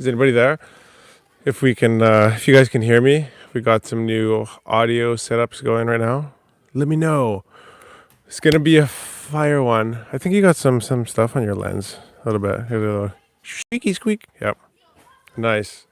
Is anybody there? If we can, if you guys can hear me, we got some new audio setups going right now. Let me know. It's gonna be a fire one. I think you got some stuff on your lens a little bit. A little squeaky squeak. Yep. Nice.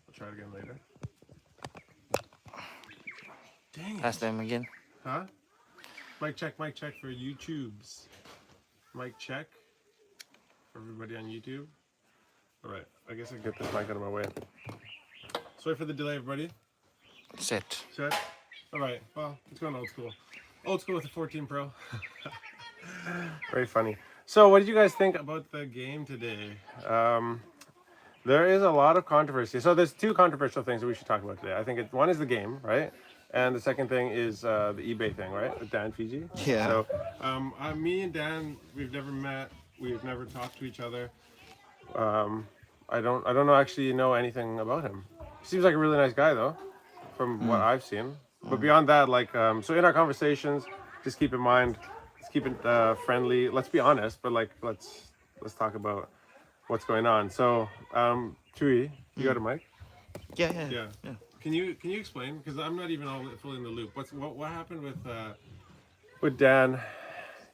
I'll try it again later. Dang it. Ask them again. Huh? Mic check for YouTubes. Mic check for everybody on YouTube. All right. I guess I can get this mic out of my way. Sorry for the delay, everybody. Set. Set. All right. Well, it's going old school. Old school with the 14 Pro. Very funny. So, what did you guys think about the game today? There is a lot of controversy. So, there's two controversial things that we should talk about today. I think one is the game, right? And the second thing is the eBay thing, right? With Dan Fiji. Yeah. So, me and Dan, we've never met. We've never talked to each other. I don't know actually know anything about him. He seems like a really nice guy though, from what I've seen. But beyond that, like, so in our conversations, just keep in mind, let's keep it friendly. Let's be honest, but like, let's talk about what's going on. So, Tui, you got a mic? Yeah. Yeah. Can you explain? Because I'm not even all fully in the loop. What happened with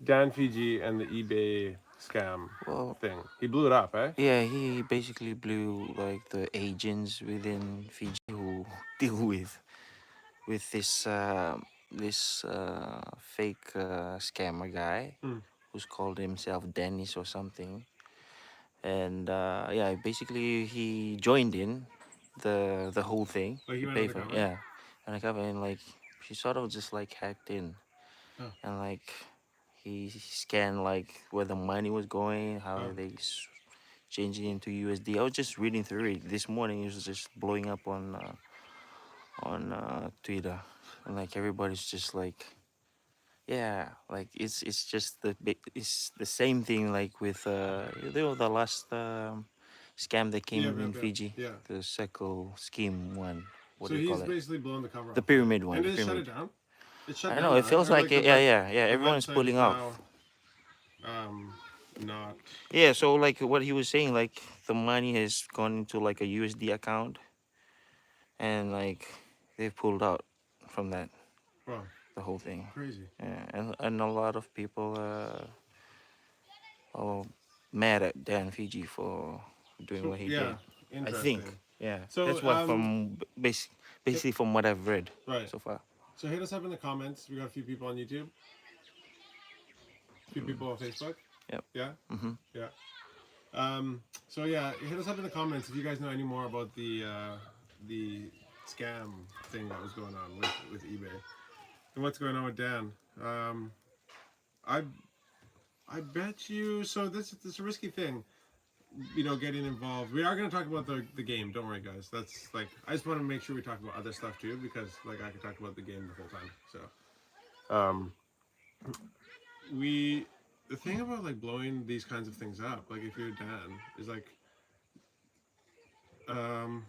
Dan Fiji and the eBay scam thing? He blew it up, eh? Yeah, he basically blew like the agents within Fiji who deal with this fake scammer guy who's called himself Dennis or something. And yeah, basically he joined in the whole thing. Like he went paid for undercover? yeah, undercover, and like she sort of just like hacked in, Oh. and like he scanned like where the money was going, how they changing into USD. I was just reading through it this morning. It was just blowing up on Twitter, and like everybody's just like, yeah, like it's just it's the same thing like with the last scam that came in Fiji, Yeah. the Seco scheme one. What So do you he's call it? basically blown the cover The off. pyramid one. And The did it shut pyramid. it down? It shut I down know. now, It right? feels Or like like the yeah. the Everyone's website pulling is off. now not. Yeah. So like what he was saying, like the money has gone into like a USD account, and like they've pulled out from that. Wow. The whole thing. Crazy. Yeah, and a lot of people are mad at Dan Fiji for doing what he did. I think. Interesting. Yeah. So That's what basically from what I've read right. so far. So hit us up in the comments. We got a few people on YouTube. A few people on Facebook. Yep. Yeah. Mm-hmm. Yeah. So yeah, hit us up in the comments if you guys know any more about the scam thing that was going on with eBay and what's going on with Dan. I I bet you. So this is a risky thing. Getting involved. We are going to talk about the game. Don't worry, guys. That's like I just want to make sure we talk about other stuff too because like I could talk about the game the whole time. So, we the thing about like blowing these kinds of things up, like if you're Dan, is like, um,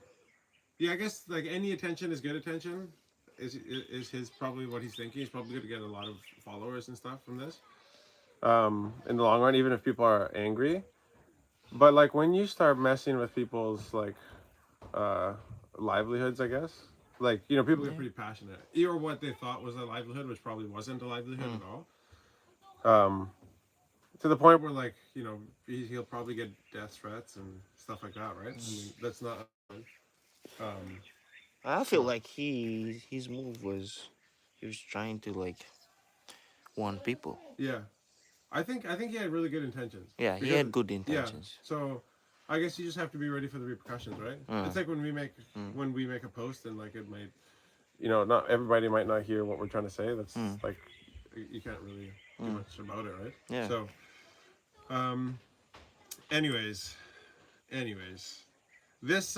yeah, I guess like any attention is good attention. Is his probably what he's thinking. He's probably going to get a lot of followers and stuff from this. In the long run, even if people are angry. But like when you start messing with people's like uh livelihoods, I guess. Like, people get Yeah. pretty passionate. Or what they thought was a livelihood, which probably wasn't a livelihood Mm. at all. To the point where like, he'll probably get death threats and stuff like that, right? I mean, that's not I feel so like his move was he was trying to like warn people. yeah. I think he had really good intentions. Yeah, he Because had good yeah. intentions. So I guess you just have to be ready for the repercussions, right? Mm. It's like when we make Mm. a post and like it might not everybody might not hear what we're trying to say. That's Mm. like you can't really do Mm. much about it, right? Yeah. So, um, anyways, anyways, this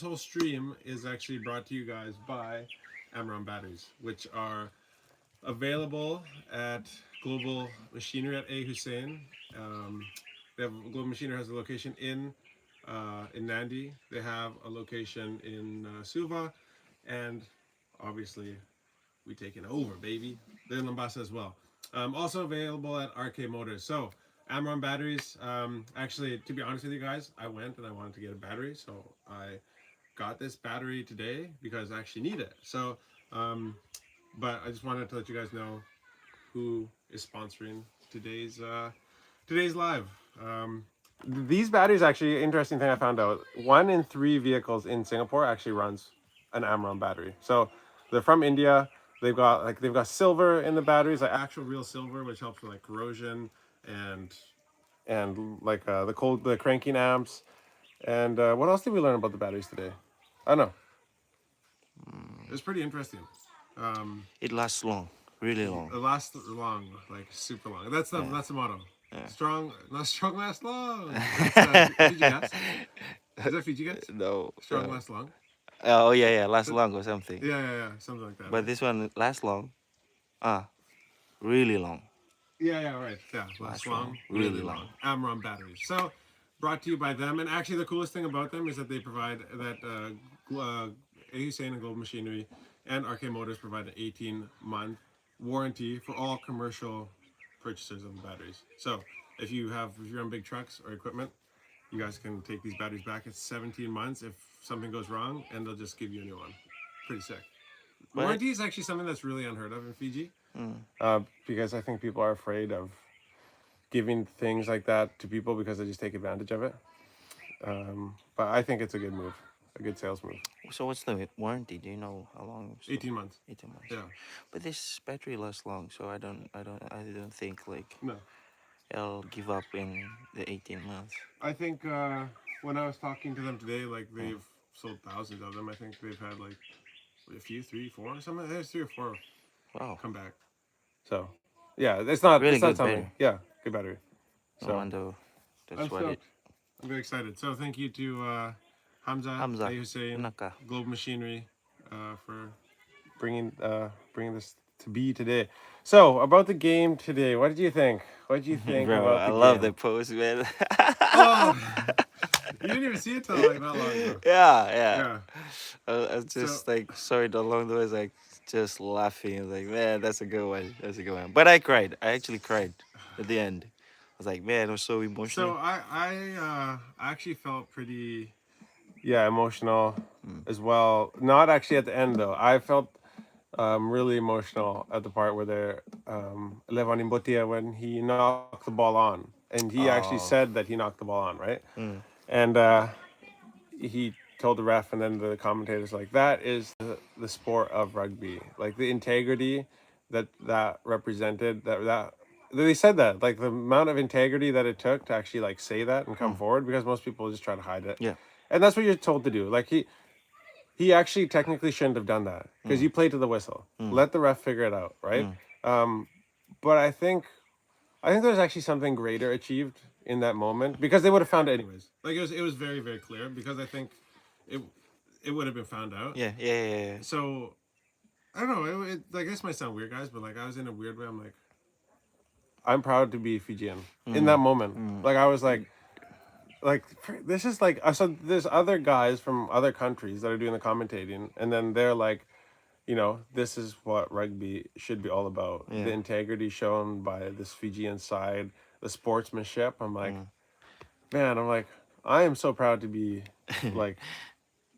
whole stream is actually brought to you guys by Amron batteries, which are available at Global Machinery at A Hussein. Um, Global Machinery has a location in Nandi. They have a location in Suva, and obviously we taking over, baby. They're in Lambasa as well. Also available at RK Motors. So Amron batteries. Actually, to be honest with you guys, I went and I wanted to get a battery, so I got this battery today because I actually need it. So, but I just wanted to let you guys know who is sponsoring today's live. These batteries actually interesting thing I found out. 1 in 3 vehicles in Singapore actually runs an Amron battery. So they're from India. They've got silver in the batteries, like actual real silver, which helps with like corrosion and like the cranking amps. And what else did we learn about the batteries today? I don't know. It was pretty interesting. It lasts long, really long. It lasts long, like super long. Yeah. That's the motto. Yeah. Strong, not strong, last long. That's Fiji gas. Is that Fiji gas? No. Strong, last long. Oh yeah, yeah, lasts long or something. Yeah, something like that. But Right? this one lasts long. Ah, really long. Yeah, right. Yeah, last Lasts long, long, really really long. long. Amron batteries. So, brought to you by them. And actually, the coolest thing about them is that they provide that Hussein and Global Machinery and RK Motors provide an 18-month warranty for all commercial purchasers of the batteries. So, if you're on big trucks or equipment, you guys can take these batteries back. It's 17 months if something goes wrong, and they'll just give you a new one. Pretty sick. But Warranty is actually something that's really unheard of in Fiji. mm, Because I think people are afraid of giving things like that to people because they just take advantage of it. But I think it's a good move, a good sales move. so what's the warranty? Do you know how long? 18 months. 18 months. Yeah. But this battery lasts long, so I don't think like No. I'll give up in the 18 months. I think when I was talking to them today, like they've sold thousands of them. I think they've had like a few, 3, 4, something. There's 3 or 4 Wow. come back. So, yeah, it's Really not good something. battery. Yeah, good battery. No So wonder that's I'm what it. stoked. I'm very excited. So thank you to Hamza, Hamza, Hussein, Naka. Global Machinery, for bringing this to be today. So about the game today, what did you think? What did you think Bro, about I the love game? the post, man. Oh, you didn't even see it till like not long ago. Yeah, yeah. Yeah. I was just like sorry along the way, like just laughing. I was like, man, that's a good one. That's a good one. But I cried. I actually cried at the end. I was like, man, it was so So emotional. I actually felt pretty emotional as well. Not actually at the end though. I felt really emotional at the part where they're Levan Imbotia when he knocked the ball on, and he actually Oh, said that he knocked the ball on, right? mm, And he told the ref, and then the commentators like that is the sport of rugby, like the integrity that represented that they said that like the amount of integrity that it took to actually like say that and come forward because most people just try to hide it, yeah. and that's what you're told to do. Like he actually technically shouldn't have done that because Mm, you played to the whistle. mm, Let the ref figure it out, right? mm, But I think I think there's actually something greater achieved in that moment because they would have found it anyways. Like it was very very clear because I think it it would have been found out. Yeah, yeah, yeah, yeah. So I don't know. Like this might sound weird, guys, but like I was in a weird way. I'm like, I'm proud to be Fijian in that moment. Like I was like this is like so there's other guys from other countries that are doing the commentating, and then they're like, you know, this is what rugby should be all about. Yeah. The integrity shown by this Fijian side, the sportsmanship. I'm like, man, I'm like, I am so proud to be like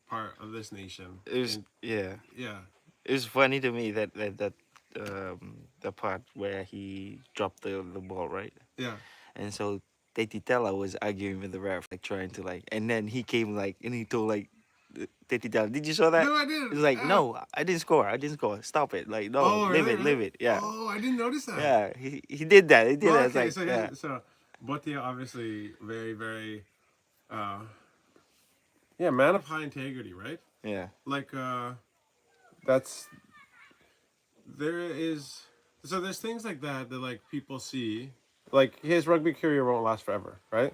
part of this nation. It was, And yeah. yeah, It was funny to me that the part where he dropped the ball, right? yeah. And so Tetitela was arguing with the ref, like trying to like, and then he came like, and he told like Tetitela, did you saw that? No, I He didn't. was like, no, I didn't score. I didn't score. Stop it. Like, no, Oh, leave really, it, leave really? it. Yeah, Oh, I didn't notice that. yeah. He did that. He did Well, that. It's okay, like, so yeah, so Bati obviously very very, yeah, man of high integrity, right? yeah, Like that's there is so there's things like that that like people see like his rugby career won't last forever, right?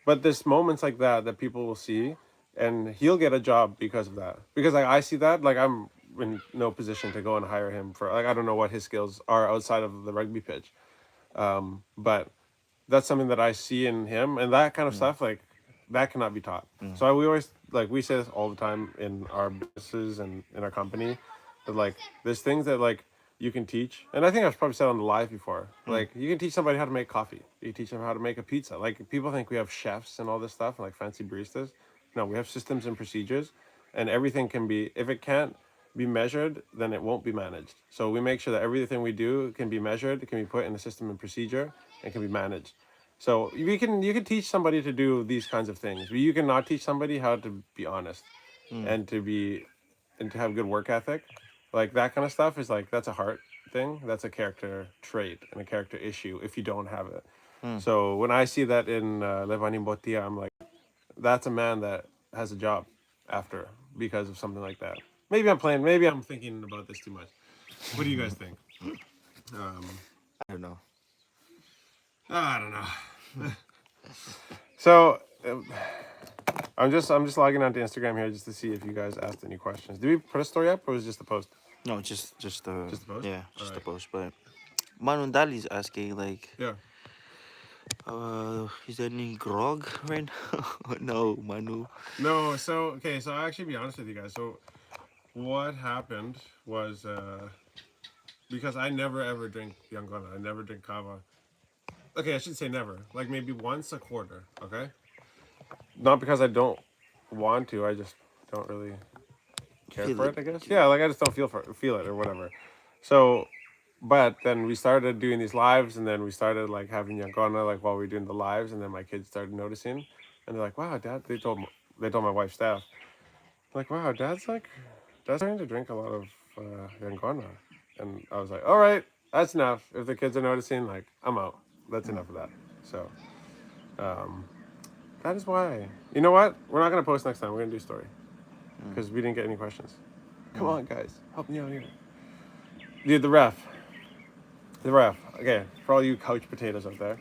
But there's moments like that that people will see, and he'll get a job because of that. Because like I see that, like I'm in no position to go and hire him for like I don't know what his skills are outside of the rugby pitch, but that's something that I see in him, and that kind of stuff like that cannot be taught. So we always like we say this all the time in our businesses and in our company, that like there's things that like you can teach, and I think I've probably said on the live before. Like you can teach somebody how to make coffee. You can teach them how to make a pizza. Like people think we have chefs and all this stuff, like fancy baristas. No, we have systems and procedures, and everything can be. If it can't be measured, then it won't be managed. So we make sure that everything we do can be measured, it can be put in a system and procedure, and can be managed. So you can teach somebody to do these kinds of things, but you cannot teach somebody how to be honest and to be and to have good work ethic. Like that kind of stuff is like that's a heart thing. That's a character trait and a character issue if you don't have it. So when I see that in Levani Botia, I'm like, that's a man that has a job after because of something like that. Maybe I'm playing. Maybe I'm thinking about this too much. What do you guys think? I don't know. I don't know. So I'm just logging onto Instagram here just to see if you guys asked any questions. Did we put a story up or was it just a post? No, just Just the post? yeah, just the Alright. post. But Manundali's asking like, Yeah. is there any grog right now? No, Manu. No. So okay. So I'll actually be honest with you guys. So what happened was because I never ever drink Yangona. I never drink kava. Okay, I should say never. Like maybe once a quarter. Okay. Not because I don't want to. I just don't really care Feel for it. it. I guess. Yeah. Like I just don't feel it or whatever. So, but then we started doing these lives, and then we started like having Yangona like while we were doing the lives, and then my kids started noticing, and they're like, "Wow, Dad!" They told my wife's staff, like, "Wow, Dad's starting to drink a lot of Yangona," and I was like, "All right, that's enough. If the kids are noticing, like, I'm out. That's enough of that." So, that is why. You know what? We're not gonna post next time. We're gonna do a story because we didn't get any questions. Come on, guys, help me out here. Dude, the ref. The ref. Okay, for all you couch potatoes out there.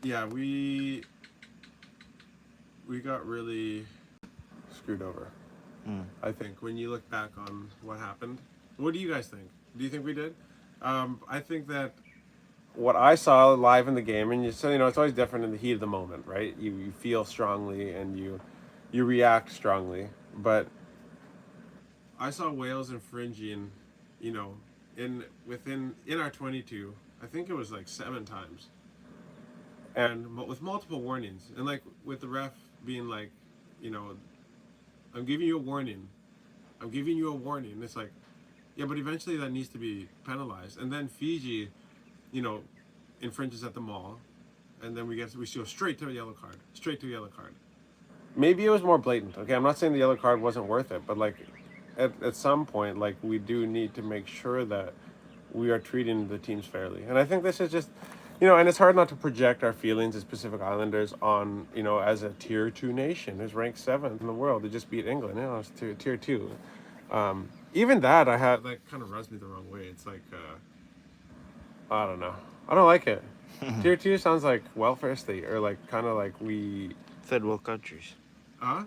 Yeah, we got really screwed over. I think when you look back on what happened, what do you guys think? Do you think we did? I think that what I saw live in the game, and you know, it's always different in the heat of the moment, right? You feel strongly and you react strongly, but I saw Wales infringing, you know, in our 22. I think it was like 7 times, and with multiple warnings, and like with the ref being like, you know, I'm giving you a warning. I'm giving you a warning. It's like, yeah, but eventually that needs to be penalized. And then Fiji, you know, infringes at the mall, and then we go straight to a yellow card. Straight to a yellow card. Maybe it was more blatant. Okay, I'm not saying the yellow card wasn't worth it, but like at some point, like we do need to make sure that we are treating the teams fairly. And I think this is just, you know, and it's hard not to project our feelings as Pacific Islanders on, you know, as a tier 2 nation who's ranked 7th in the world. They just beat England, you know, it's tier 2. even that I had like kind of rubs me the wrong way. It's like I don't know. I don't like it. Tier 2 sounds like welfare state or like kind of like we Third world countries. huh?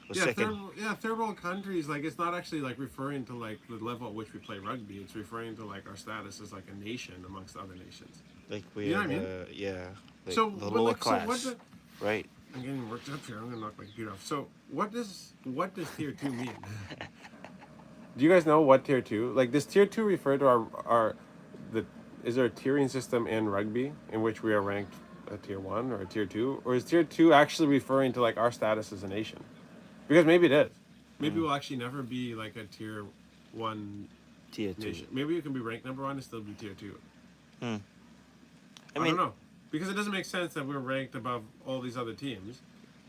Or Yeah, second. third world countries. Like it's not actually like referring to like the level at which we play rugby. It's referring to like our status as like a nation amongst other nations. Like You we know are what I mean? like So, the but lower like, so what? class, right? I'm getting worked up here. I'm gonna knock my computer off. So, what does tier 2 mean? Do you guys know what tier 2? Like, does tier 2 refer to our the? Is there a tiering system in rugby in which we are ranked a tier 1 or a tier 2, or is tier 2 actually referring to like our status as a nation? Because maybe it is. Maybe Mm. we'll actually never be like a tier 1 Tier 2. nation. Maybe you can be ranked number 1 and still be tier 2. Hmm. I I don't mean, know. Because it doesn't make sense that we're ranked above all these other teams.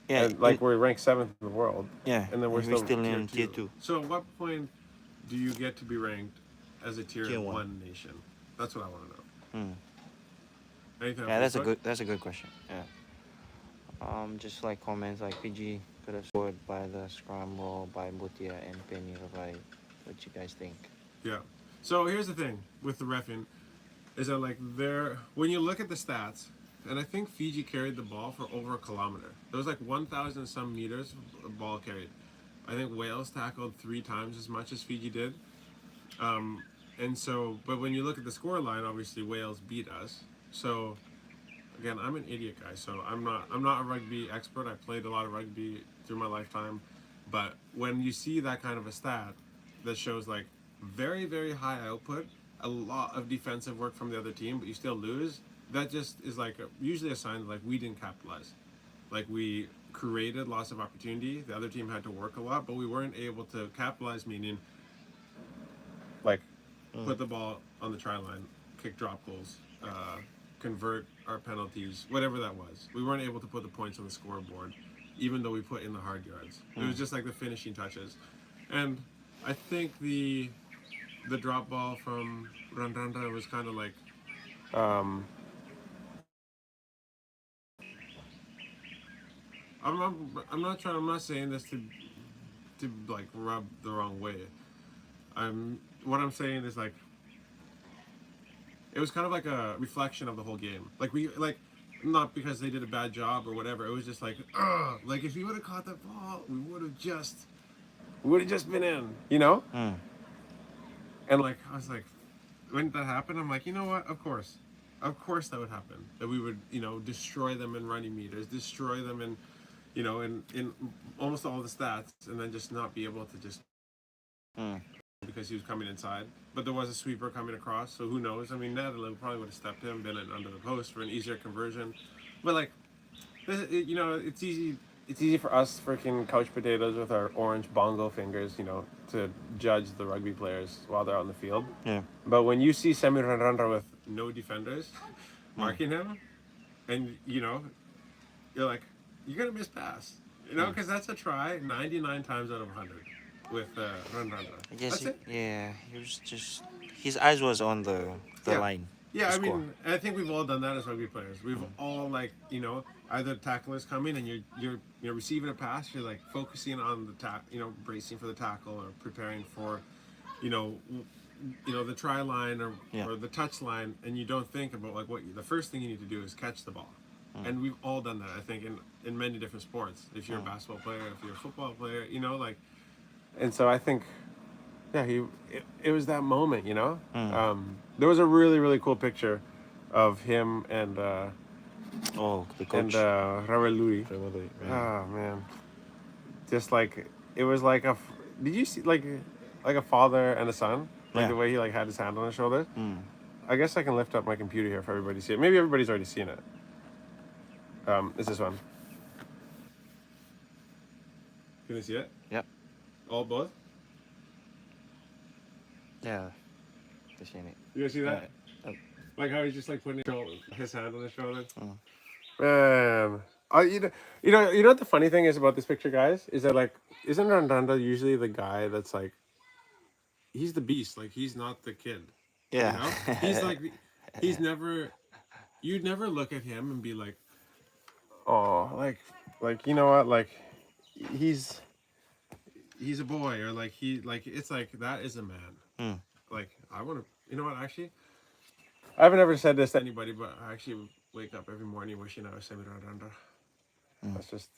yeah, And like we're ranked 7th in the world. yeah, And then we're and we're still still tier in tier 2. 2. So at what point do you get to be ranked as a tier Tier 1. 1 nation? That's what I want to know. Hmm. Anything on Yeah, Facebook? that's a good question. Yeah. Just like comments like Fiji could have scored by the scrum roll by Butia and Penny. Like, what you guys think? Yeah. So here's the thing with the reffing is that like when you look at the stats, and I think Fiji carried the ball for over a kilometer. There was like 1,000 some meters of ball carried. I think Wales tackled 3 times as much as Fiji did. And so, but when you look at the score line, obviously Wales beat us. So again, I'm an idiot guy, so I'm not a rugby expert. I played a lot of rugby through my lifetime, but when you see that kind of a stat that shows like very very high output, a lot of defensive work from the other team, but you still lose, that just is like usually a sign that like we didn't capitalize, like we created lots of opportunity. The other team had to work a lot, but we weren't able to capitalize. Meaning, like put the ball on the try line, kick drop goals, convert our penalties, whatever that was. We weren't able to put the points on the scoreboard, even though we put in the hard yards. It was just like the finishing touches. And I think the drop ball from Randanda was kind of like, um, I'm not saying this to like rub the wrong way. What I'm saying is like, it was kind of like a reflection of the whole game. Like not because they did a bad job or whatever. It was just like, ugh, like if he would have caught that ball, we would have just been in, you know. Hmm. And like I was like, when that happened, I'm like, you know what? Of course that would happen. That we would, destroy them in running meters, destroy them in, in almost all the stats, and then just not be able to just Hmm. because he was coming inside. But there was a sweeper coming across, so who knows? I mean, Natalie probably would have stepped him, been under the post for an easier conversion. But like, it's easy. It's easy for us freaking couch potatoes with our orange bongo fingers, to judge the rugby players while they're on the field. Yeah. But when you see Samir Randra with no defenders marking him, and you're like, you're gonna miss pass, because that's a try 99 times out of 100 with Randra. I guess That's it. yeah, he was just his eyes was on the Yeah. line. Yeah, To I score. mean, I think we've all done that as rugby players. We've all like, either tacklers coming and you're receiving a pass, you're like focusing on the bracing for the tackle or preparing for, you know, the try line Yeah. or the touch line, and you don't think about like the first thing you need to do is catch the ball. And we've all done that, I think, in many different sports. If you're a basketball player, if you're a football player, like. And so I think, yeah, it was that moment, there was a really really cool picture of him and Oh, the coach. Ravel Louis. Probably, Oh man, just like it was like did you see like a father and a son, like Yeah. the way he like had his hand on his shoulder? Mm. I guess I can lift up my computer here for everybody to see it. Maybe everybody's already seen it. Is this one? Can you see it? Yep. All both? Yeah. I've seen it. You guys see that? Yeah. Like how he's just like putting his hand on his shoulder. Mm. Man, you know what the funny thing is about this picture, guys, is that like, isn't Randanda usually the guy that's like, he's the beast, like he's not the kid. Yeah. He's like, he's never. You'd never look at him and be like, oh, like you know what, like he's he's a boy, or like it's like that is a man. Mm. Like I want to, you know what? Actually, I haven't ever said this to anybody, but I actually wake up every morning wishing I was Semiraranda. That's just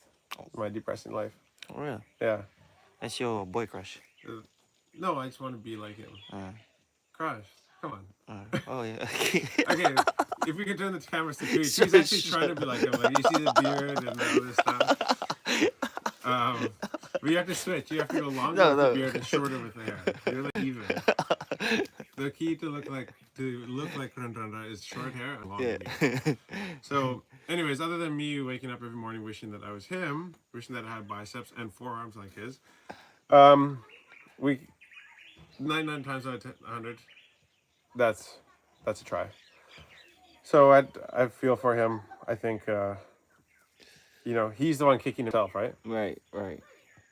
my depressing life. Oh, really? Yeah. That's your boy crush. Uh, No, I just want to be like him. Uh, Crush, come on. oh yeah. Okay. Okay, if we could turn the cameras to Tweets, he's actually Switch. trying to be like him. Like you see the beard and the other stuff. But you have to switch. You have to go longer No, with the no. beard and shorter with the hair. You're like even. The key to look like Randrandra is short hair and long Yeah. beard. So, anyways, other than me waking up every morning wishing that I was him, wishing that I had biceps and forearms like his, we 99 times out of 100, that's a try. So I feel for him. I think he's the one kicking himself, right? Right. Right.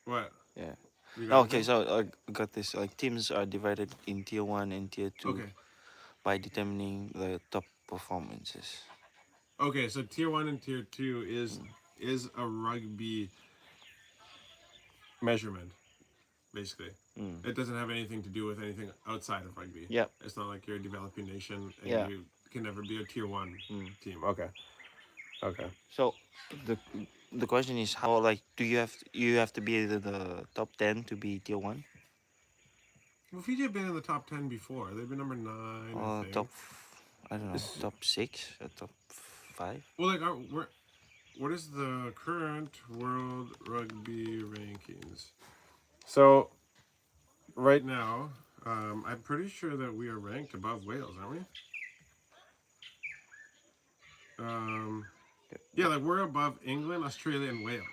What? Yeah. You got Okay, anything? so I got this. Like teams are divided in tier 1 and tier 2 Okay. by determining the top performances. Okay, so tier 1 and tier 2 is a rugby measurement, basically. It doesn't have anything to do with anything outside of rugby. Yep. It's not like you're a developing nation and Yeah. you can never be a tier 1 team. Okay. Okay. So the question is how, like, do you have to be the top 10 to be tier 1 Well, Fiji have been in the top 10 before. They've been number 9, I or think. top, I don't know, top 6 or top 5? Well, like, what is the current World Rugby rankings? So, right now, I'm pretty sure that we are ranked above Wales, aren't we? Yeah, like we're above England, Australia, and Wales.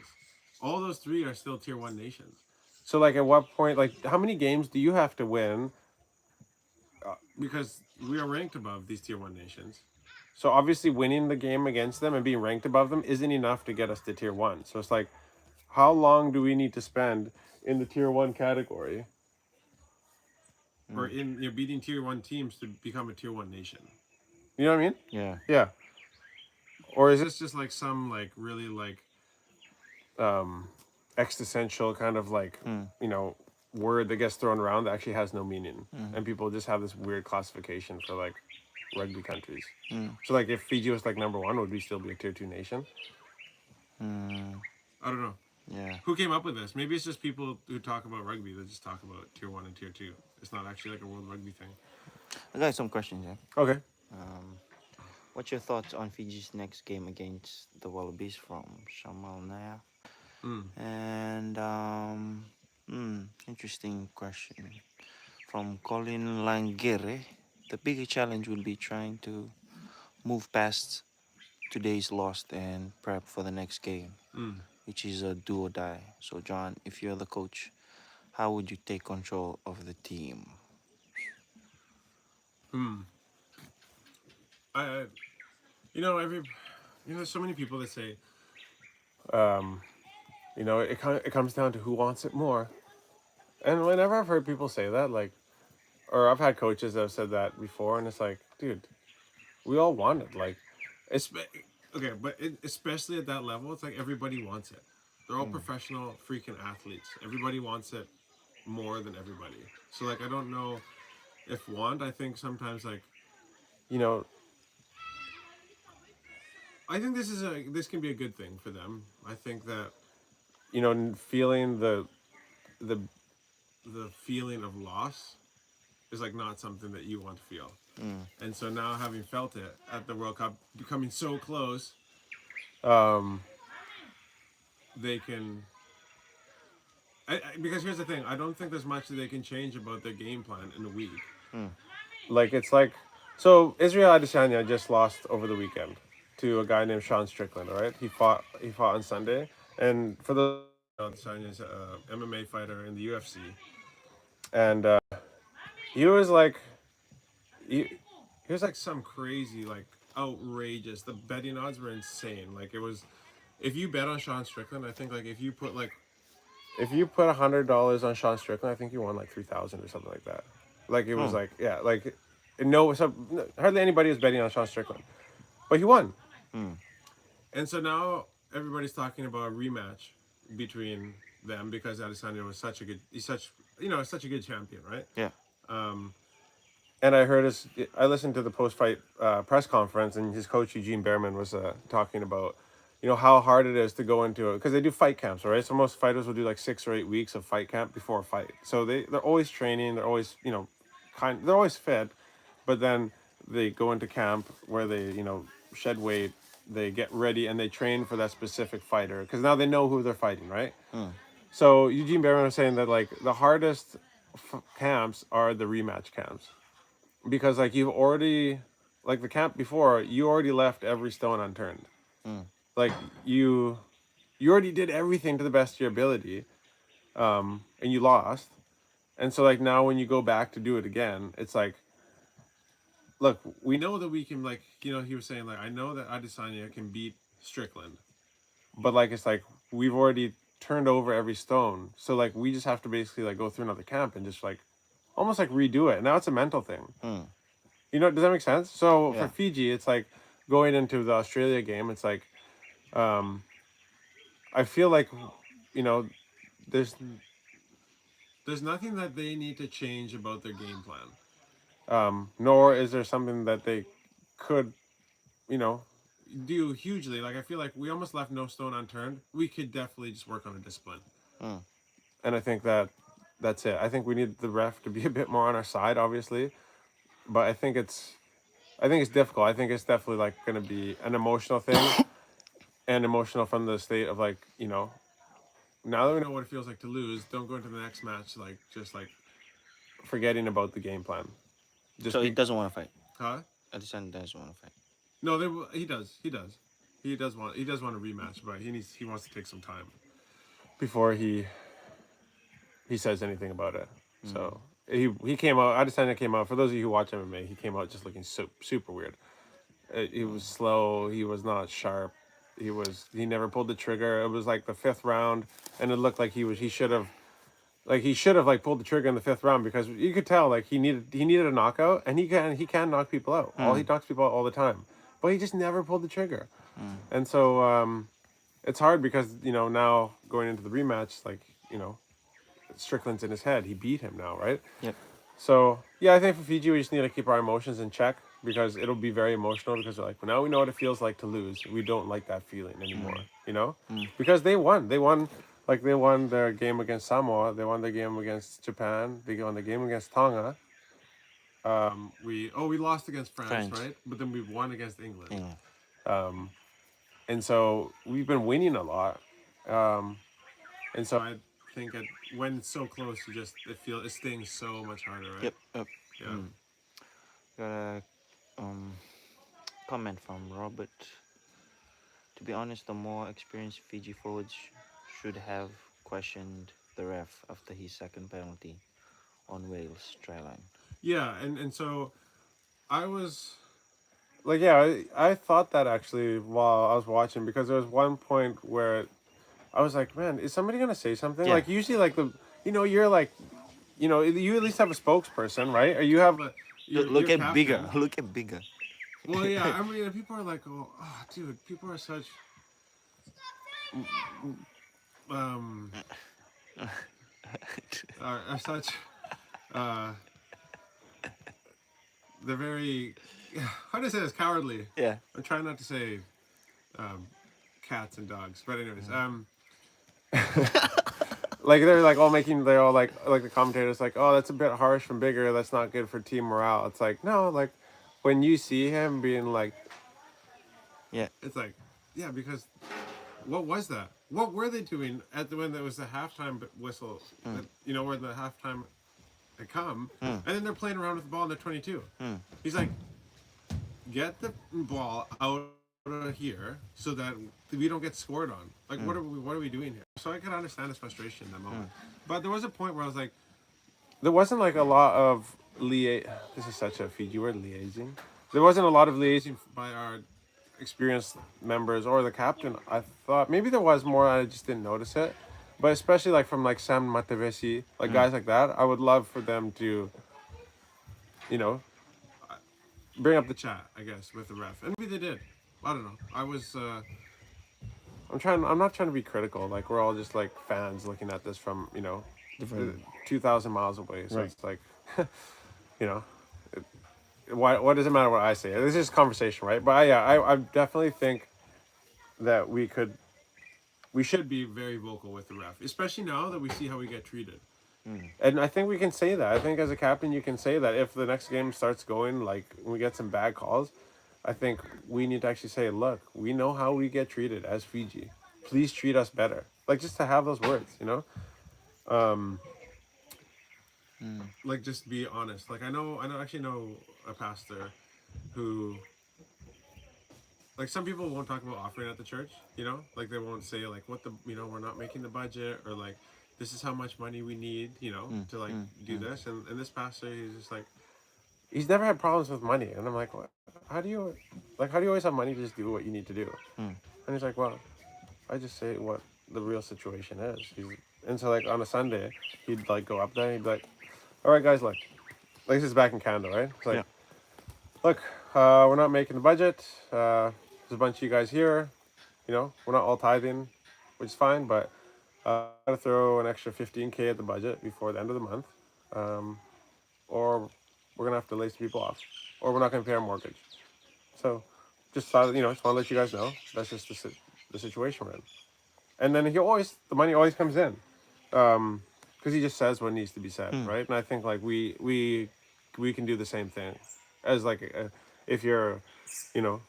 All those three are still tier 1 nations. So, like, at what point, like, how many games do you have to win? Because we are ranked above these tier 1 nations. So, obviously, winning the game against them and being ranked above them isn't enough to get us to tier 1. So, it's like, how long do we need to spend in the tier 1 category? Or in beating tier 1 teams to become a tier 1 nation? You know what I mean? Yeah. Yeah. Or is this just like some like really like existential kind of like word that gets thrown around that actually has no meaning, and people just have this weird classification for like rugby countries. So like if Fiji was like number 1, would we still be a tier 2 nation? I don't know. Yeah. Who came up with this? Maybe it's just people who talk about rugby that just talk about tier 1 and tier 2. It's not actually like a world rugby thing. I got some questions, yeah. Okay. What's your thoughts on Fiji's next game against the Wallabies from Shamal Naya? And interesting question from Colin Langere. The bigger challenge will be trying to move past today's loss and prep for the next game, which is a do or die. So, John, if you're the coach, how would you take control of the team? There's so many people that say, it comes down to who wants it more. And whenever I've heard people say that, like, or I've had coaches that have said that before, and it's like, dude, we all want it. Like, especially at that level, it's like everybody wants it. They're all professional freaking athletes. Everybody wants it more than everybody. So, like, I don't know if want. I think sometimes, like, I think this can be a good thing for them. I think that feeling the feeling of loss is like not something that you want to feel. And so now having felt it at the World Cup, becoming so close, they can. Because here's the thing, I don't think there's much that they can change about their game plan in a week. Like it's like, so Israel Adesanya just lost over the weekend to a guy named Sean Strickland. All right, he fought on Sunday, and for the Adesanya is a MMA fighter in the UFC, and he was like, he was like some crazy, like outrageous. The betting odds were insane. Like it was, if you bet on Sean Strickland, I think like if you put $100 on Sean Strickland, I think you won like 3,000 or something like that. Like it was like hardly anybody was betting on Sean Strickland, but he won. And so now everybody's talking about a rematch between them because Adesanya was such a good, such a good champion, right? Yeah. And I listened to the post-fight press conference, and his coach Eugene Behrman was talking about, how hard it is to go into it because they do fight camps, right? So most fighters will do like 6 or 8 weeks of fight camp before a fight. So they're always training, they're always they're always fit, but then they go into camp where they shed weight, they get ready, and they train for that specific fighter because now they know who they're fighting, right? So Eugene Behrman was saying that like the hardest camps are the rematch camps because like you've already like the camp before you already left every stone unturned. Like you already did everything to the best of your ability, and you lost. And so like now when you go back to do it again, it's like, look, we know that we can, like, he was saying like, I know that Adesanya can beat Strickland, but like it's like we've already turned over every stone, so like we just have to basically like go through another camp and just like almost like redo it. Now it's a mental thing. Does that make sense? So for Yeah. Fiji, it's like going into the Australia game, it's like I feel like you know there's nothing that they need to change about their game plan. Nor is there something that they could, you know, do hugely. Like I feel like we almost left no stone unturned. We could definitely just work on a discipline. And I think that's it. I think we need the ref to be a bit more on our side, obviously. But I think it's difficult. I think it's definitely like going to be an emotional thing, and emotional from the state of like now that we know what it feels like to lose, don't go into the next match like just like forgetting about the game plan. Just So he doesn't want to fight. huh? Adesanya doesn't want to fight. No, he does. He does want a rematch, but he wants to take some time before he says anything about it. So he came out. Adesanya came out. For those of you who watch MMA, he came out just looking super weird. He was slow. He was not sharp. He never pulled the trigger. It was like the fifth round, and it looked like he should have like pulled the trigger in the fifth round because you could tell like he needed a knockout, and he can knock people out. He knocks people out all the time, but he just never pulled the trigger. And so it's hard because now going into the rematch, like Strickland's in his head. He beat him now, right? Yep. So yeah, I think for Fiji we just need to keep our emotions in check because it'll be very emotional because we're like, well, now we know what it feels like to lose. We don't like that feeling anymore, because they won. They won their game against Samoa. They won their game against Japan. They won the game against Tonga. We lost against France, right? But then we won against England. And so we've been winning a lot. And so I think when it's so close, it stings so much harder, right? Yep. Yeah. Got a comment from Robert. To be honest, the more experienced Fiji forwards should have questioned the ref after his second penalty on Wales try line. Yeah, and so I was like, yeah, I thought that actually while I was watching because there was one point where I was like, man, is somebody gonna say something? Yeah. Like usually, like you're like, you at least have a spokesperson, right? Or you have Look your at captain. bigger. Look at bigger. Well, yeah, I mean, people are like, oh, dude, people are such, are such, uh, they're very, how do I say this? Cowardly. Yeah. I'm trying not to say, cats and dogs, but anyways, like they're all like the commentators like, oh, that's a bit harsh from Bigger. That's not good for team morale. It's like, no, like when you see him being like, Yeah. it's like, yeah, because what was that? What were they doing at the when there was the halftime whistle? That, where the halftime had come, and then they're playing around with the ball in the 22. He's like, get the ball out of here so that we don't get scored on. Like, what are we doing here? So I could understand his frustration in that moment. But there was a point where I was like, there wasn't like a lot of this is such a Fiji word, liaising. There wasn't a lot of liaising by our experienced members or the captain. I thought maybe there was more, I just didn't notice it. But especially like from like Sam Matavesi, like guys like that, I would love for them to, bring up the chat, I guess, with the ref. And maybe they did. I don't know. I was I'm not trying to be critical. Like we're all just like fans looking at this from 2,000 miles away. So Right. it's like, you know, what does it matter what I say? This is conversation, right? But I definitely think that we should be very vocal with the ref, especially now that we see how we get treated. And I think we can say that. I think as a captain, you can say that if the next game starts going like we get some bad calls, I think we need to actually say, look, we know how we get treated as Fiji. Please treat us better. Like just to have those words, like just be honest. Like I actually know a pastor who, like some people won't talk about offering at the church, like they won't say like what we're not making the budget, or like this is how much money we need, to like do this. And this pastor, he's just like, he's never had problems with money. And I'm like, what? How do you always have money to just do what you need to do? And he's like, well, I just say what the real situation is. And so like on a Sunday, he'd like go up there and he'd be like, all right, guys, look, like this is back in Canada, right? It's like, Yeah. look, we're not making the budget. There's a bunch of you guys here. We're not all tithing, which is fine, but I gotta throw an extra 15K at the budget before the end of the month, or we're gonna have to lay some people off, or we're not gonna pay our mortgage. So, just thought, just want to let you guys know that's just the situation we're in. And then the money always comes in, because he just says what needs to be said, right? And I think like we can do the same thing, as like if you're, now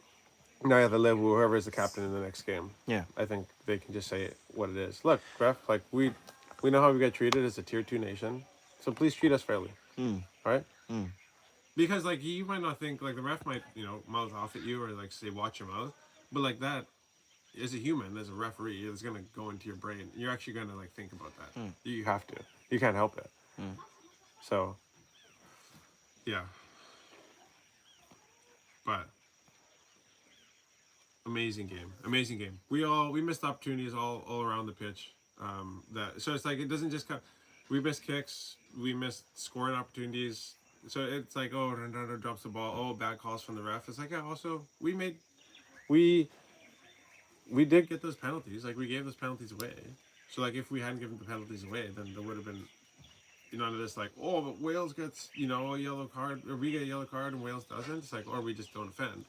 you have to live with whoever is the captain in the next game. Yeah. I think they can just say what it is. Look, ref, like we know how we get treated as a tier 2 nation, so please treat us fairly, right? Because like you might not think like the ref might mouth off at you or like say watch your mouth, but like that, as a human, as a referee, it's gonna go into your brain. You're actually gonna like think about that. You have to. You can't help it. So yeah, but amazing game. We missed opportunities all around the pitch. So it's like it doesn't just come. We missed kicks. We missed scoring opportunities. So it's like, oh, Randana drops the ball. Oh, bad calls from the ref. It's like, yeah. Also, we did get those penalties. Like we gave those penalties away. So like if we hadn't given the penalties away, then there would have been none of this like, oh, but Wales gets a yellow card, or we get a yellow card and Wales doesn't. It's like, or we just don't offend.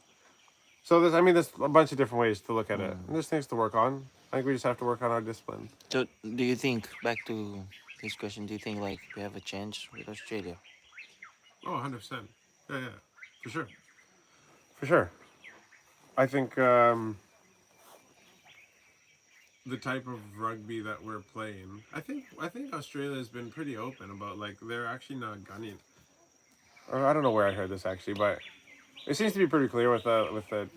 So there's a bunch of different ways to look at it. And there's things to work on. I think we just have to work on our discipline. So, do you think, back to this question, do you think like we have a chance with Australia? Oh, 100%. Yeah, for sure. For sure. I think the type of rugby that we're playing, I think Australia has been pretty open about like they're actually not gunning. Or I don't know where I heard this actually, but it seems to be pretty clear with the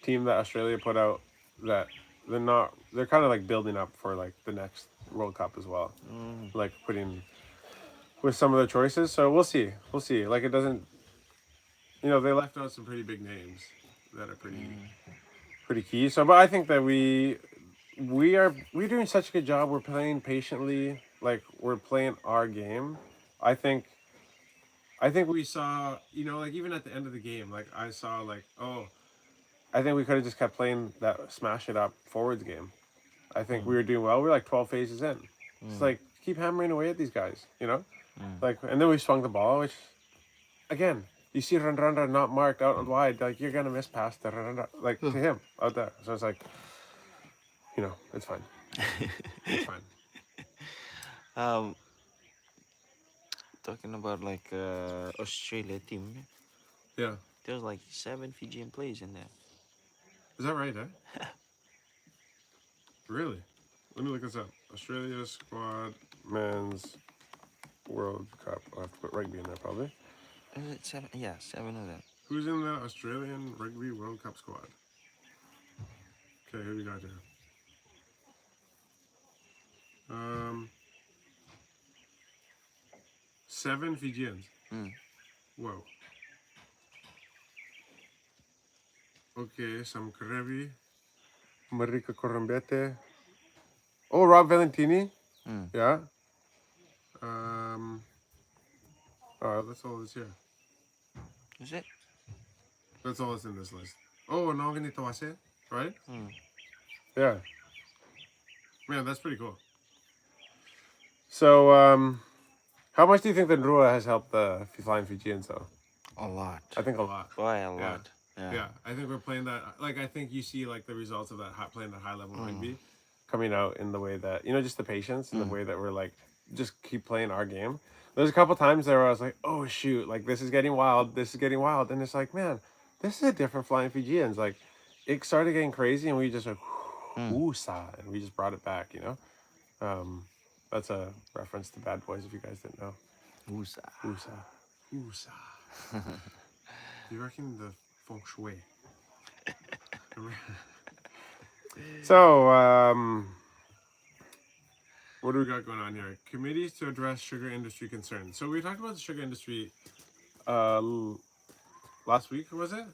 team that Australia put out that they're kind of like building up for like the next World Cup as well, like putting with some of their choices. So we'll see. Like it doesn't, they left out some pretty big names that are pretty key. So, but I think that we're doing such a good job. We're playing patiently. Like we're playing our game. I think we saw, like even at the end of the game, like I saw like, oh, I think we could have just kept playing that smash it up forwards game. I think we were doing well. We were like 12 phases in. It's like keep hammering away at these guys, like, and then we swung the ball, which again, you see Randra not marked out wide, like you're gonna miss past the Randra, like to him out there. So it's like, it's fine. It's fine. Um, Talking about like Australia team, Yeah. there's like 7 Fijian players in there. Is that right, eh? Really? Let me look this up. Australia squad men's World Cup. I'll have to put rugby in there probably. Is it 7? Yeah, 7 of them. Who's in the Australian Rugby World Cup squad? Okay, who we got here? 7 Fijians. Whoa. Okay, Sam Karevi, Marika Corambete. Oh, Rob Valentini. Yeah. Alright, that's all that's here. Is it? That's all that's in this list. Oh, Nongani Tawase, right? Yeah. Man, that's pretty cool. So, how much do you think the Ndrua has helped the flying Fijians, though? A lot. I think a lot. Boy, a Yeah. lot. Yeah. Yeah, I think we're playing that. Like, I think you see like the results of that playing that high level rugby coming out in the way that just the patience and the way that we're like just keep playing our game. There's a couple times there where I was like, oh shoot, like this is getting wild, and it's like, man, this is a different flying Fijians. Like, it started getting crazy, and we just like, woosah, and we just brought it back. That's a reference to Bad Boys if you guys didn't know. Who's that? Woosah, woosah. You reckon the feng shui? So, what do we got going on here? Committees to address sugar industry concerns. So we talked about the sugar industry last week, was it?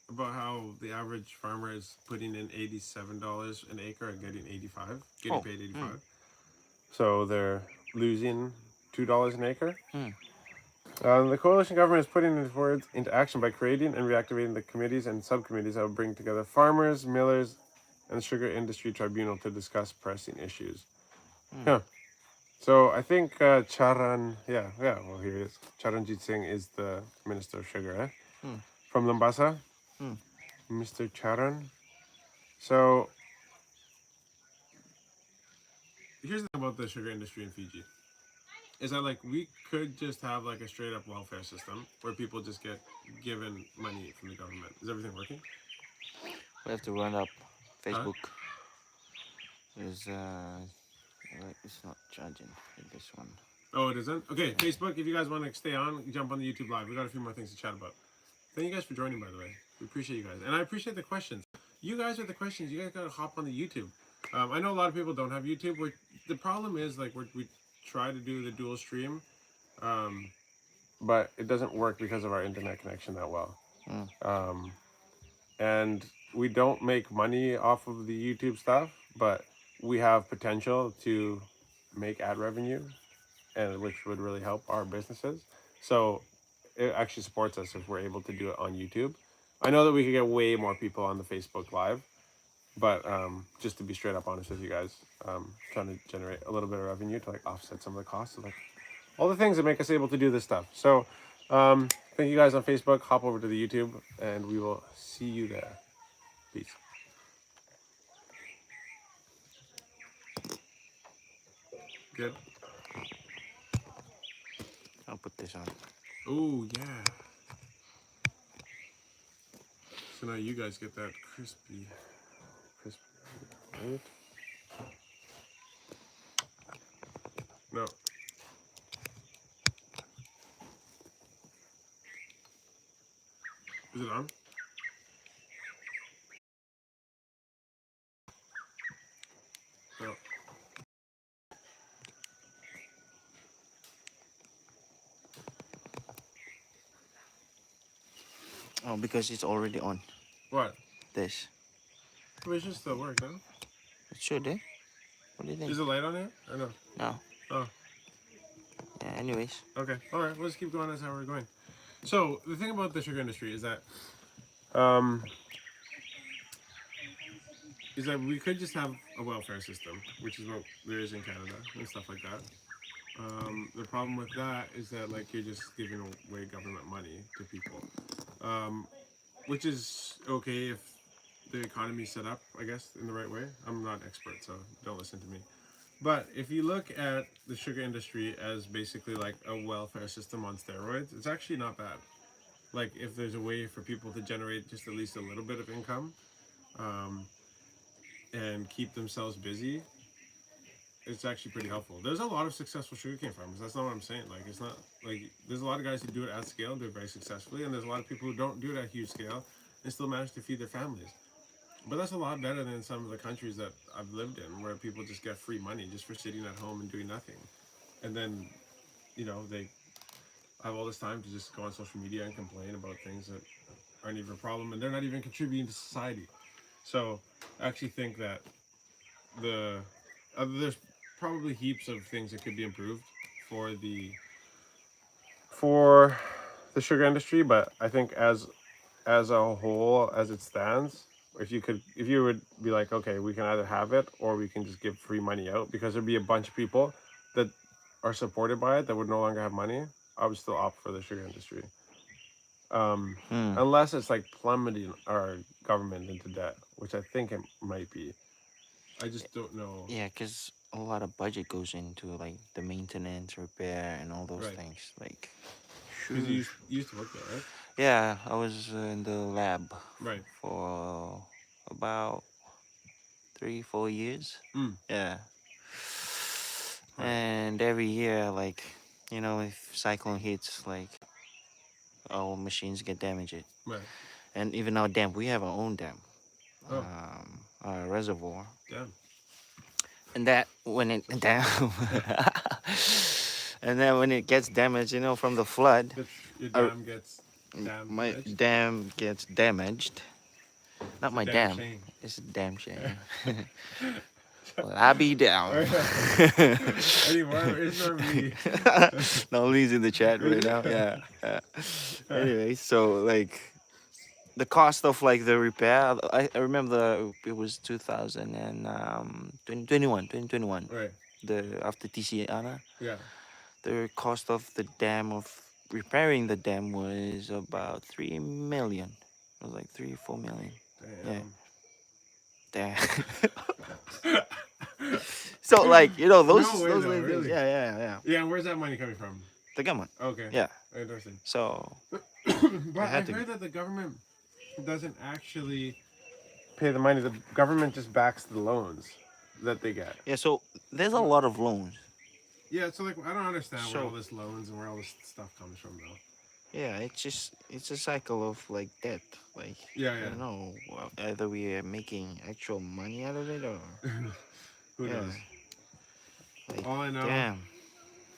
About how the average farmer is putting in $87 an acre and getting 85, getting paid 85. So they're losing $2 an acre. The coalition government is putting it forward into action by creating and reactivating the committees and subcommittees that will bring together farmers, millers, and the sugar industry tribunal to discuss pressing issues. Yeah. So I think Charan, well here it is. Charanjit Singh is the Minister of Sugar, from Lambasa. Mr. Charan. So here's the thing about the sugar industry in Fiji. Is that like we could just have like a straight up welfare system where people just get given money from the government. Is everything working? We have to run up Facebook. Is it's not charging in this one. Oh, it isn't? Okay, Facebook, if you guys want to stay on, jump on the YouTube live. We got a few more things to chat about. Thank you guys for joining, by the way. We appreciate you guys. And I appreciate the questions. You guys are the questions. You guys got to hop on the YouTube. I know a lot of people don't have YouTube. The problem is, like, we try to do the dual stream, but it doesn't work because of our internet connection that well. And we don't make money off of the YouTube stuff, but we have potential to make ad revenue, and which would really help our businesses. So it actually supports us if we're able to do it on YouTube. I know that we could get way more people on the Facebook Live, but just to be straight up honest with you guys, trying to generate a little bit of revenue to like offset some of the costs of like all the things that make us able to do this stuff. So thank you guys on Facebook. Hop over to the YouTube, and we will see you there. Peace. Good. I'll put this on. Oh yeah. So now you guys get that crispy. Right? No. Is it on? No. Oh, because it's already on. What? This. Well, it should still work, no? It should, eh? What do you think? Is the light on here? Or no? No. Oh. Yeah, anyways. Okay. All right. We'll just keep going as how we're going. So the thing about the sugar industry is that we could just have a welfare system, which is what there is in Canada and stuff like that. The problem with that is that like you're just giving away government money to people, which is okay if the economy's set up, I guess, in the right way. I'm not an expert, so don't listen to me. But if you look at the sugar industry as basically like a welfare system on steroids, it's actually not bad. Like if there's a way for people to generate just at least a little bit of income, and keep themselves busy, it's actually pretty helpful. There's a lot of successful sugarcane farmers. That's not what I'm saying. Like it's not like there's a lot of guys who do it at scale and do it very successfully, and there's a lot of people who don't do it at huge scale and still manage to feed their families. But that's a lot better than some of the countries that I've lived in, where people just get free money just for sitting at home and doing nothing, and then, they have all this time to just go on social media and complain about things that aren't even a problem, and they're not even contributing to society. So I actually think that there's probably heaps of things that could be improved for the sugar industry, but I think as a whole, as it stands, if you would be like, okay, we can either have it or we can just give free money out, because there'd be a bunch of people that are supported by it that would no longer have money. I would still opt for the sugar industry, Hmm. unless it's like plummeting our government into debt, which I think it might be. I just don't know. Yeah, because a lot of budget goes into like the maintenance, repair, and all those Right. things. Like, Because shoot. you used to work there, right? Yeah, I was in the lab Right. for about 3, 4 years. Mm. Yeah, Right. and every year, like, if cyclone hits, like our machines get damaged. Right. And even our dam, we have our own dam, Oh, our reservoir, damn. and that when it dam, and then when it gets damaged, from the flood, Your uh, dam gets my damaged. dam gets damaged. Not It's a my damn dam. shame. It's a damn shame. Well, I be down. Anymore, it's not me. No, Lee's in the chat right Is now. it? Yeah. Anyway, so like the cost of like the repair, I remember it was 2000 and 2021. Right. The after TC Anna, Yeah. the cost of the dam of repairing the dam was about 3 million. It was like 3 4 million. Yeah. Damn. Damn. So like No way those though, little things. really. Yeah. Yeah, where's that money coming from? The government. Okay. Yeah. Interesting. So But it I had to be. heard that the government doesn't actually pay the money. The government just backs the loans that they get. Yeah. So there's a lot of loans. Yeah, so like I don't understand where all So this loans and where all this stuff comes from though. yeah, it's a cycle of like debt. Like Yeah, I don't yeah. know, either we are making actual money out of it or Who yeah, knows? like All I know damn.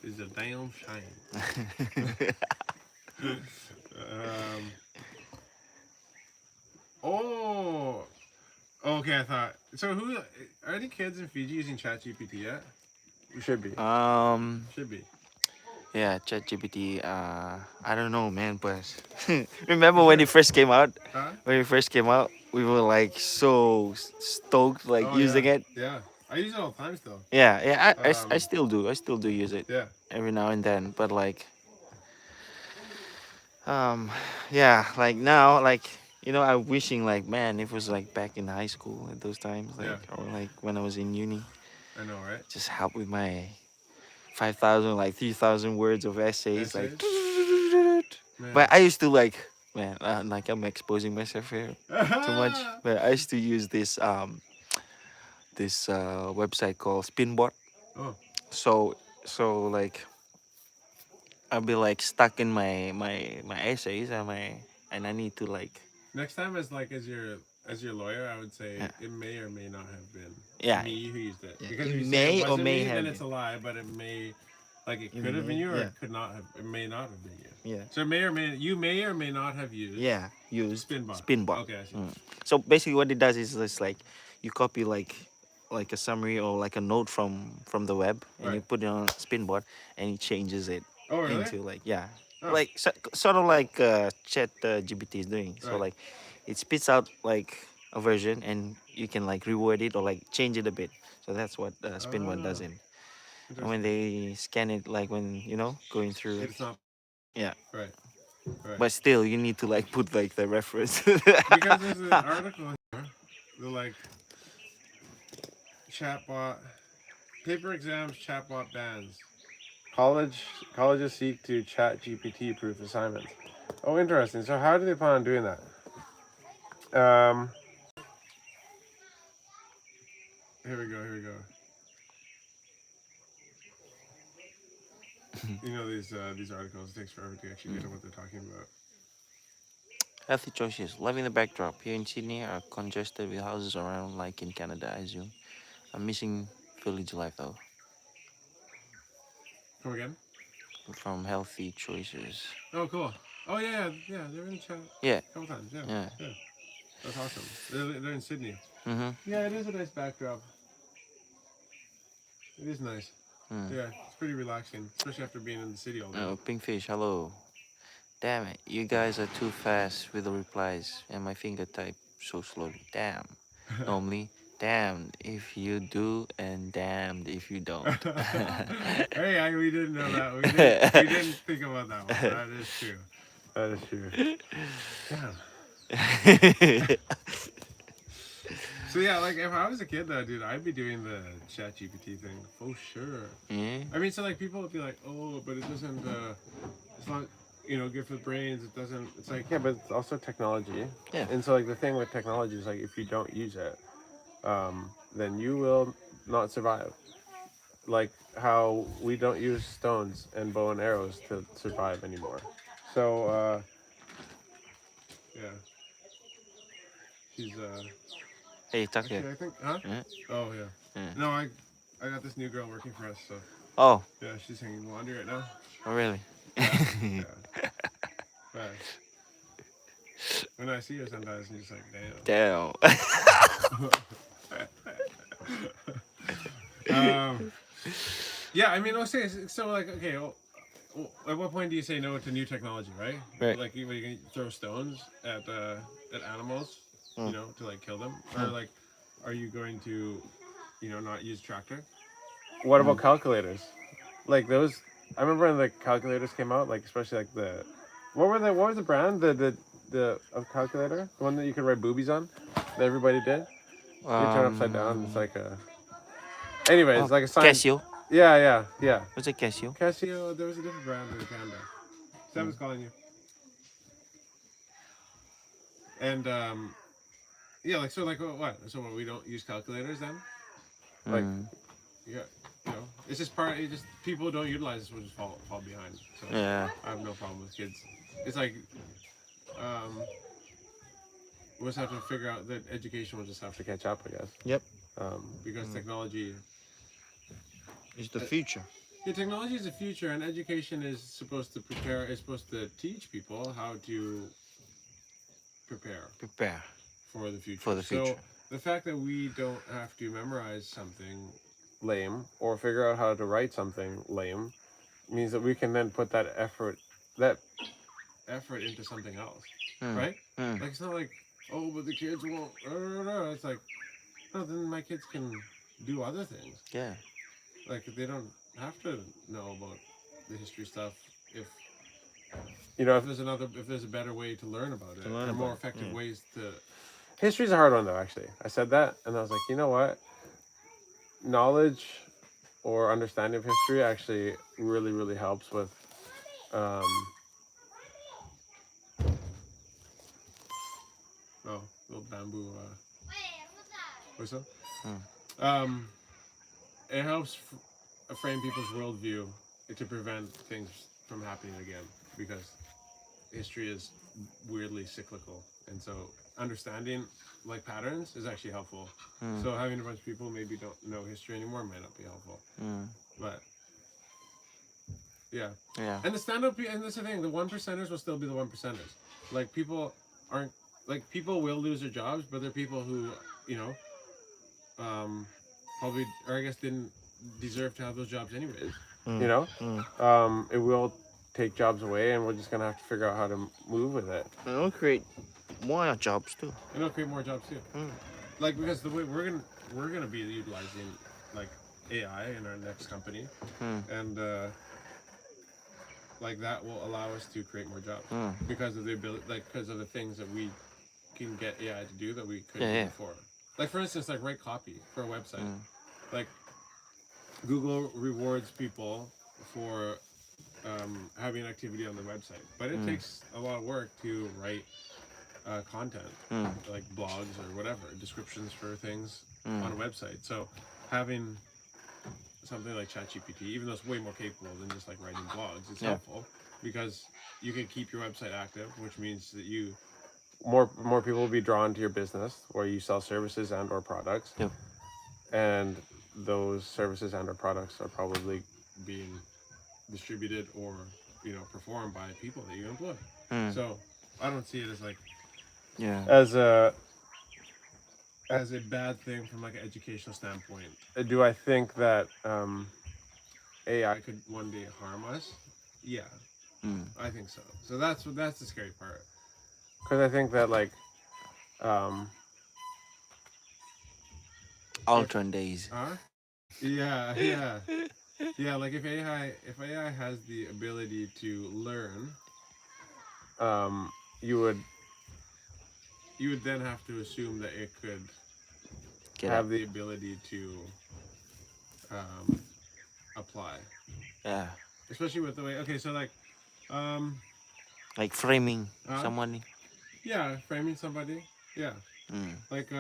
is a damn shame. Um. Oh. Okay, I thought. So who are any kids in Fiji using ChatGPT yet? Should be. um Should be. yeah, ChatGPT. I don't know, man, but remember when it first came out? Huh? When it first came out, we were like so stoked, like Oh yeah. using it. Yeah. I use it all the time still. Yeah. I Um. still do. I still do use it Yeah. every now and then, but like yeah, like now, like I'm wishing like man, it was like back in high school at those times, Yeah. like or like when I was in uni, I know, right? just help with my 5,000 like 3,000 words of essays, like. Essays. But Man. I used to like man, like I'm exposing myself here too much. But I used to use this website called Spinbot. Oh. So like I'll be like stuck in my essays and I need to like Next time, as your lawyer, I would say yeah. it may or may not have been Yeah, me who used it. yeah. Because It if you say it may or wasn't may me, then have it's been. a lie. But it may, like it It could have been may, you, or yeah. it could not have. It may not have been you. Yeah. So you may or may not have used. Yeah, used Spinbot. Spinbot. Okay, I see. So basically, what it does is it's like you copy like a summary or like a note from the web, and you Right. put it on Spinbot, and it changes it Oh really? into like yeah, Oh. like sort of like Chat GPT is doing. So Right. like it spits out like a version, and you can like reword it or like change it a bit. So that's what Spinbot does Oh, in. And when interesting. they scan it, like when going through, It's not yeah. right. Right. But still, you need to like put like the reference. Because there's an article here. They're like chatbot paper exams, chatbot bans. Colleges seek to chat GPT proof assignments. Oh, interesting. So how do they plan on doing that? Um, here we go. Here we go. You know these articles. It takes forever to actually get to what they're talking about. Healthy choices. Loving the backdrop. Here in Sydney are congested with houses around like in Canada, I assume. I'm missing village life though. Come again? From healthy choices. Oh, cool. Oh yeah. They're in chat Yeah. a couple times. Yeah. Yeah. Yeah. That's awesome. They're in Sydney. Mm-hmm. Yeah, it is a nice backdrop. It is nice. Yeah, it's pretty relaxing, especially after being in the city all day. Oh, Pinkfish, hello. Damn it. You guys are too fast with the replies and my finger type so slowly. Damn. Normally, damned if you do and damned if you don't. Hey, we didn't know that. We didn't think about that one. That is true. That is true. Damn. So yeah, like if I was a kid though, dude, I'd be doing the chat GPT thing for sure. Yeah. I mean, so like people would be like, oh, but it doesn't, it's not, good for the brains. It doesn't, it's like, yeah, but it's also technology. Yeah. And so like the thing with technology is like, if you don't use it, then you will not survive. Like how we don't use stones and bow and arrows to survive anymore. So, yeah, she's, Hey, Tucker. actually, I think, huh? Yeah. Oh, yeah. Yeah. No, I got this new girl working for us, so. Oh, Yeah, she's hanging laundry right now. oh, really? Yeah. But when I see her sometimes, I'm just like, damn. Damn. Yeah, I mean, let's say so. Like, okay, well, at what point do you say no to new technology, right? Right. Like, you can throw stones at animals, Mm. to like kill them, or like, are you going to, not use tractor? What about calculators? Like those, I remember when the calculators came out, like especially like what was the brand, the of calculator, the one that you could write boobies on, that everybody did. You turn it upside down. It's like a. Anyways, Oh, like a sign. Casio. Yeah. Was it Casio? Casio. There was a different brand in Canada. Sam was calling you. And yeah, like so, like what? So what? We don't use calculators then? Like, yeah, it's just part. It just people don't utilize this, will just fall behind. So Yeah. I have no problem with kids. It's like, we'll just have to figure out that education will just have to catch up, I guess. Yep. Because technology. It's the future. Yeah, technology is the future, and education is supposed to teach people how to prepare Prepare for the future. for the future. So the fact that we don't have to memorize something lame or figure out how to write something lame means that we can then put that effort into something else, right? Like it's not like, oh, but the kids won't. It's like, no, then my kids can do other things. Yeah. Like they don't have to know about the history stuff if if there's a better way to learn about it, or more effective ways to. History's a hard one though. Actually, I said that, and I was like, you know what? Knowledge or understanding of history actually really, really helps with. Oh, little bamboo whistle. It helps frame people's worldview to prevent things from happening again, because history is weirdly cyclical, and so understanding like patterns is actually helpful. So having a bunch of people maybe don't know history anymore might not be helpful, but yeah. And the stand-up, and that's the thing, the 1%ers will still be the 1%ers. Like people aren't, like people will lose their jobs, but they're people who probably, or I guess didn't deserve to have those jobs anyways. It will take jobs away, and we're just gonna have to figure out how to move with it. It'll create more jobs too. And it'll create more jobs too. Like, because the way we're gonna be utilizing like AI in our next company, and like that will allow us to create more jobs because of the ability, like because of the things that we can get AI to do that we couldn't do before. Like for instance, like write copy for a website. Like Google rewards people for having activity on the website, but it takes a lot of work to write content, like blogs or whatever, descriptions for things on a website. So having something like ChatGPT, even though it's way more capable than just like writing blogs, it's helpful because you can keep your website active, which means that more people will be drawn to your business where you sell services and or products. Yep. And those services and or products are probably being distributed or performed by people that you employ. So I don't see it as like as a bad thing from like an educational standpoint. Do I think that AI could one day harm us? Yeah, I think so. So that's the scary part. Because I think that like Um, if Ultron days. yeah, yeah, yeah. Like if AI has the ability to learn, um, you would you would then have to assume that it could Get up. have the ability to um, apply, Yeah. especially with the way. Okay, so like, um, Like framing uh, someone. yeah, framing somebody. Yeah, Mm. like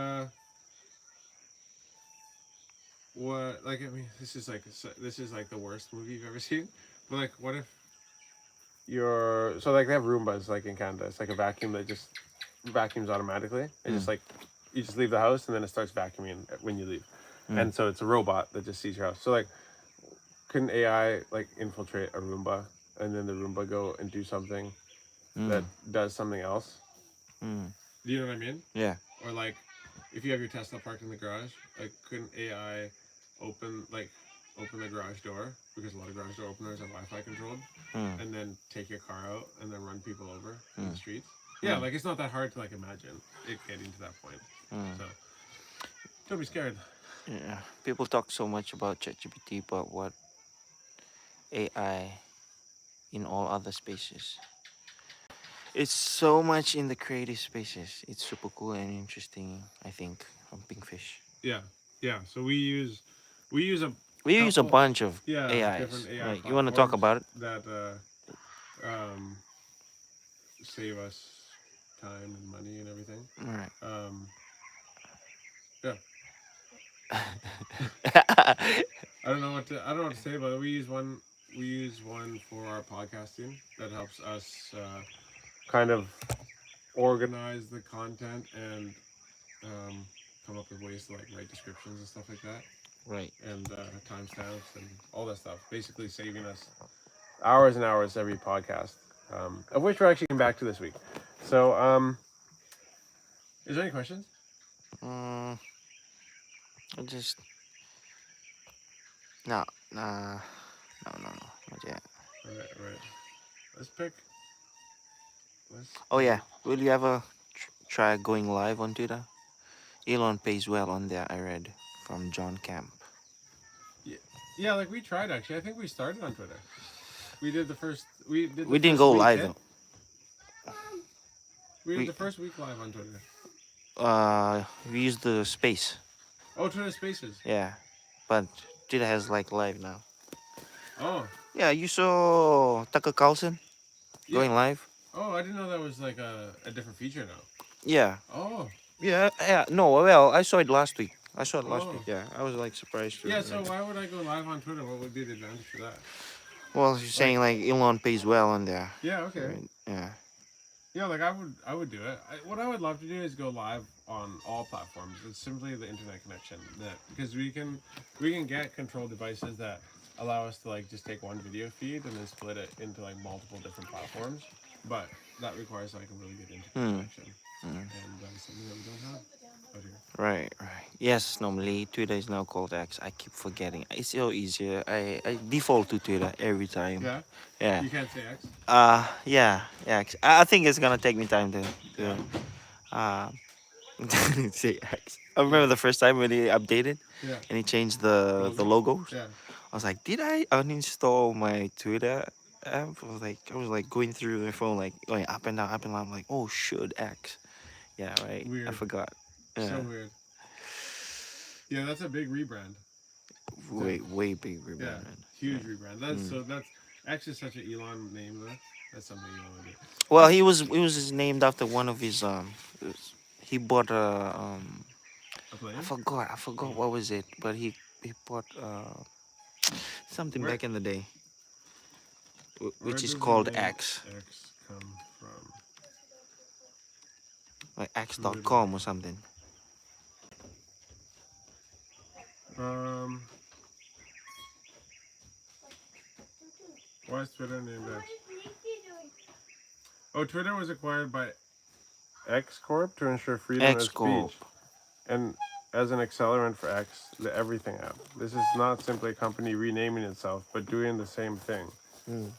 what? Like I mean, this is like the worst movie you've ever seen. But like, what if so like they have Roombas like in Canada. It's like a vacuum that just vacuums automatically. It just Mm. like you just leave the house and then it starts vacuuming when you leave. Mm. And so it's a robot that just sees your house. So like, couldn't AI like infiltrate a Roomba and then the Roomba go and do something that Mm. does something else? Mm. Do you know what I mean? Yeah. Or like, if you have your Tesla parked in the garage, like couldn't AI open like open the garage door because a lot of garage door openers are Wi-Fi controlled, Mm. and then take your car out and then run people over in the Mm. streets? Yeah, Mm. like it's not that hard to like imagine it getting to that point. Mm. So don't be scared. Yeah. People talk so much about ChatGPT, but what AI in all other spaces? It's so much in the creative spaces. It's super cool and interesting, I think, from Pinkfish. Yeah, yeah. So we use a We use a couple, bunch of yeah, different AIs. AI Right. You want to talk platforms about it? that um, save us time and money and everything. All right. Um, yeah, I don't know what to say about it. We use one for our podcasting that helps us kind of organize the content and um, come up with ways to like write descriptions and stuff like that, Right. and timestamps and all that stuff. Basically, saving us hours and hours every podcast, of which we're actually getting back to this week. So, is there any questions? Mm, I just no, nah, no, not yet. All right, all right. Let's pick. Let's Oh pick. yeah, will you ever try going live on Twitter? Elon pays well on there. I read from John Camp. Yeah, yeah. Like we tried actually. I think we started on Twitter. We did the first. We did the We didn't first go week. live Eh? though. We did We the first week live on Twitter. we used the space. Oh, Twitter Spaces. Yeah, but Twitter has like live now. Oh, Yeah, you saw Tucker Carlson yeah. going live. Oh, I didn't know that was like a different feature now. Yeah, Oh, yeah. No, well, I saw it last week. I saw it last week. oh. Yeah, I was like surprised too. Yeah. So Like, why would I go live on Twitter? What would be the advantage for that? well, you're Like, saying like Elon pays well on there. yeah, okay. Right? Yeah. Yeah, like I would do it. What I would love to do is go live on all platforms. It's simply the internet connection that because we can get control devices that allow us to like just take one video feed and then split it into like multiple different platforms. But that requires like a really good internet Hmm. connection, and that is something that we don't have out here. Right, right. Yes, normally Twitter is now called X. I keep forgetting. It's so easier. I default to Twitter every time. Yeah, Yeah. you can't say X. Yeah, yeah. I think it's gonna take me time to Yeah, uh say X. I remember yeah, the first time when he updated yeah. and he changed The the logo. logos. Yeah, I was like, did I uninstall my Twitter app? I was like going through my phone, like going up and down, up and down. I'm like, oh, should X. Yeah, right. I weird. forgot. So Yeah, weird. Yeah, that's a big rebrand. way big Yeah, rebrand, man. huge Yeah. rebrand. That's actually such an Elon name though. That's something you want to do. Well, That's he was named after one of his he bought a a plane. I forgot what was it, but he bought something Where back in the day, where which is does the called name X, X come from? like Twitter. X.com or something. Um, why is Twitter named X? Oh, Twitter was acquired by X Corp to ensure freedom X of Corp. speech and as an accelerant for X, the Everything app. This is not simply a company renaming itself, but doing the same thing. Mm.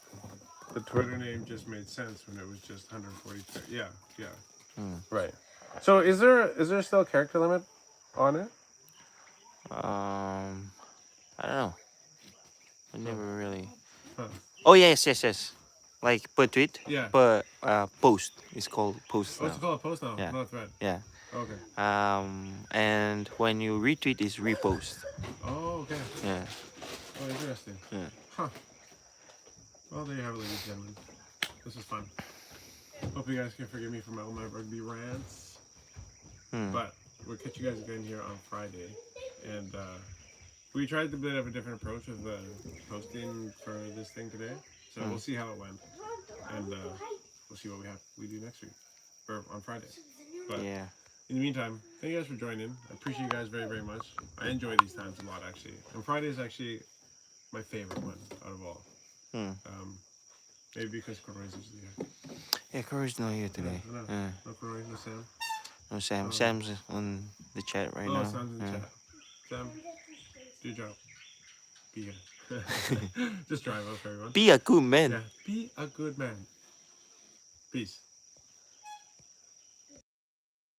The Twitter name just made sense when it was just 142. Yeah, yeah. Mm. Right. So is there still a character limit on it? I don't know. I never really. Huh. Oh yes. Like per tweet, Yeah. per post. It's called post Oh, it's now. called a post now, Yeah. not a thread. Yeah. Okay. And when you retweet, is repost. Oh, okay. Yeah. Oh, interesting. Yeah. Huh. Well, there you have it, ladies and gentlemen. This was fun. Hope you guys can forgive me for all my rugby rants. But we'll catch you guys again here on Friday. And we tried a bit of a different approach with posting for this thing today. So we'll see how it went. And we'll see what we do next week. Or on Friday. But Yeah. in the meantime, thank you guys for joining. I appreciate you guys very, very much. I enjoy these times a lot, actually. And Friday is actually my favorite one out of all. Maybe because Corey's usually here. Yeah, Corey's not here today. No, no Corey, no Sam. No Sam. Sam's on the chat right now. Oh, Sam's in the chat. Sam, do your job. Be good. Just drive up, everyone. Be a good man. Yeah, be a good man. Peace.